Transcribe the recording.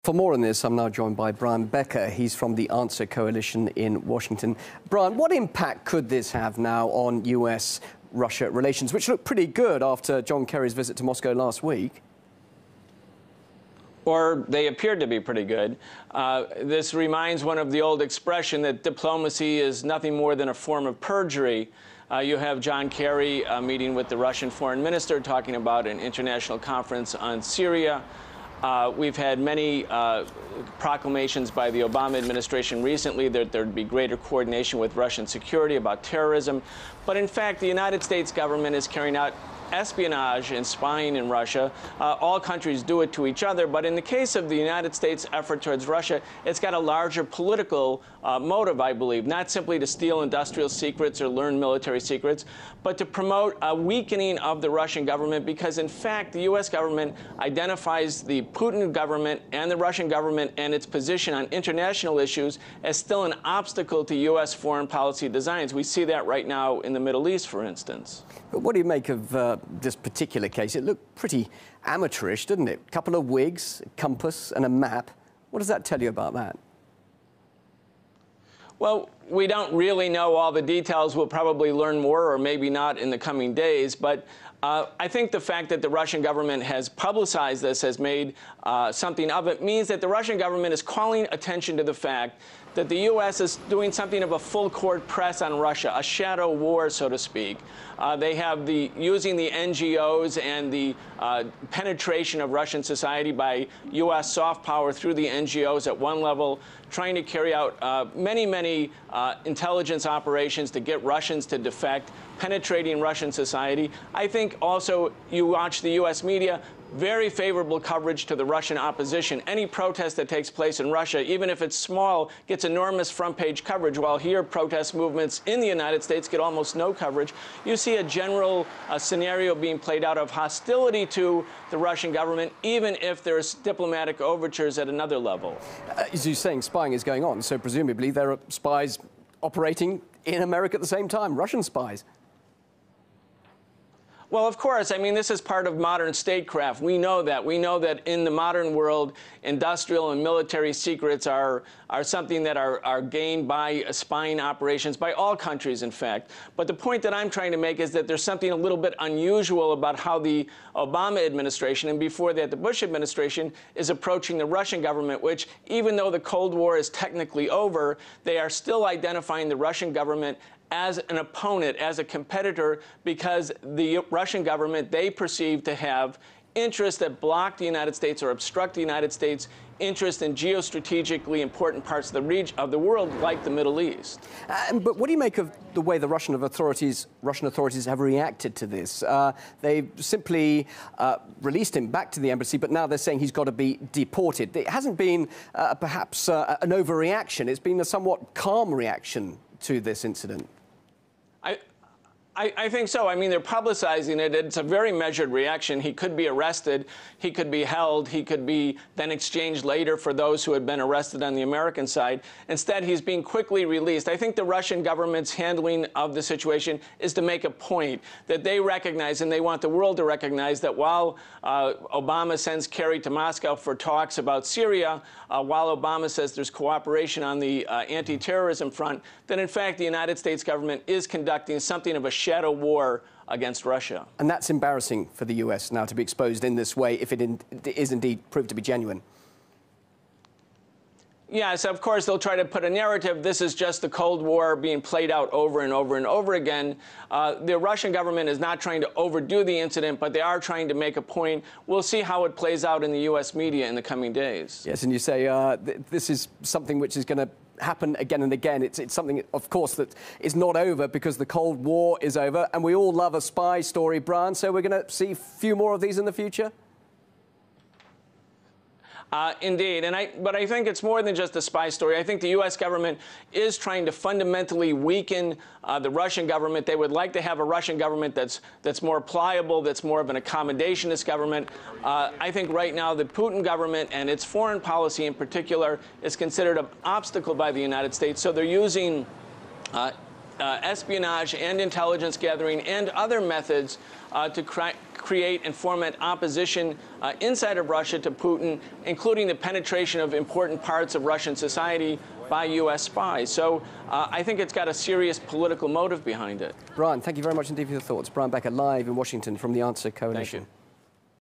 For more on this, I'm now joined by Brian Becker. He's from the Answer Coalition in Washington. Brian, what impact could this have now on US-Russia relations, which look pretty good after John Kerry's visit to Moscow last week? Or they appeared to be pretty good. This reminds one of the old expression that diplomacy is nothing more than a form of perjury. You have John Kerry meeting with the Russian foreign minister, talking about an international conference on Syria. We've had many proclamations by the Obama administration recently that there'd be greater coordination with Russian security about terrorism. But in fact, the United States government is carrying out espionage and spying in Russia. All countries do it to each other, but in the case of the United States' effort towards Russia, it's got a larger political motive, I believe, not simply to steal industrial secrets or learn military secrets, but to promote a weakening of the Russian government, because in fact the U.S. government identifies the Putin government and the Russian government and its position on international issues as still an obstacle to U.S. foreign policy designs. We see that right now in the Middle East, for instance. But what do you make of this particular case? It looked pretty amateurish, didn't it? A couple of wigs, a compass and a map. What does that tell you about that? Well, we don't really know all the details. We'll probably learn more, or maybe not, in the coming days. But I think the fact that the Russian government has publicized this, has made something of it, means that the Russian government is calling attention to the fact that the U.S. is doing something of a full-court press on Russia, a shadow war, so to speak. They have using the NGOs and the penetration of Russian society by U.S. soft power through the NGOs at one level, trying to carry out many intelligence operations to get Russians to defect, penetrating Russian society. I think also you watch the U.S. media, very favorable coverage to the Russian opposition. Any protest that takes place in Russia, even if it's small, gets enormous front-page coverage, while here protest movements in the United States get almost no coverage. You see a general scenario being played out of hostility to the Russian government, even if there's diplomatic overtures at another level. As you're saying, spying is going on, so presumably there are spies operating in America at the same time, Russian spies. Well, of course. I mean, this is part of modern statecraft. We know that. We know that in the modern world, industrial and military secrets are something that are gained by spying operations by all countries, in fact. But the point that I'm trying to make is that there's something a little bit unusual about how the Obama administration, and before that the Bush administration, is approaching the Russian government, which, even though the Cold War is technically over, they are still identifying the Russian government as an opponent, as a competitor, because the Russian government, they perceive to have interests that block the United States or obstruct the United States' interest in geostrategically important parts of the world, like the Middle East. But what do you make of the way the Russian authorities have reacted to this? They've simply released him back to the embassy, but now they're saying he's got to be deported. It hasn't been perhaps an overreaction. It's been a somewhat calm reaction to this incident. I think so. I mean, they're publicizing it. It's a very measured reaction. He could be arrested. He could be held. He could be then exchanged later for those who had been arrested on the American side. Instead, he's being quickly released. I think the Russian government's handling of the situation is to make a point that they recognize, and they want the world to recognize, that while Obama sends Kerry to Moscow for talks about Syria, while Obama says there's cooperation on the anti-terrorism front, that in fact the United States government is conducting something of a shadow war against Russia. And that's embarrassing for the US now to be exposed in this way, if it is indeed proved to be genuine. Yes, of course, they'll try to put a narrative. This is just the Cold War being played out over and over and over again. The Russian government is not trying to overdo the incident, but they are trying to make a point. We'll see how it plays out in the U.S. media in the coming days. Yes, and you say this is something which is going to happen again and again. It's something, of course, that is not over because the Cold War is over, and we all love a spy story, Brian, so we're going to see a few more of these in the future? Indeed, but I think it's more than just a spy story. I think the U.S. government is trying to fundamentally weaken the Russian government. They would like to have a Russian government that's more pliable, that's more of an accommodationist government. I think right now the Putin government and its foreign policy in particular is considered an obstacle by the United States, so they're using espionage and intelligence gathering and other methods to create and foment opposition inside of Russia to Putin, including the penetration of important parts of Russian society by U.S. spies. So I think it's got a serious political motive behind it. Brian, thank you very much indeed for your thoughts. Brian Becker, live in Washington from the Answer Coalition. Thank you.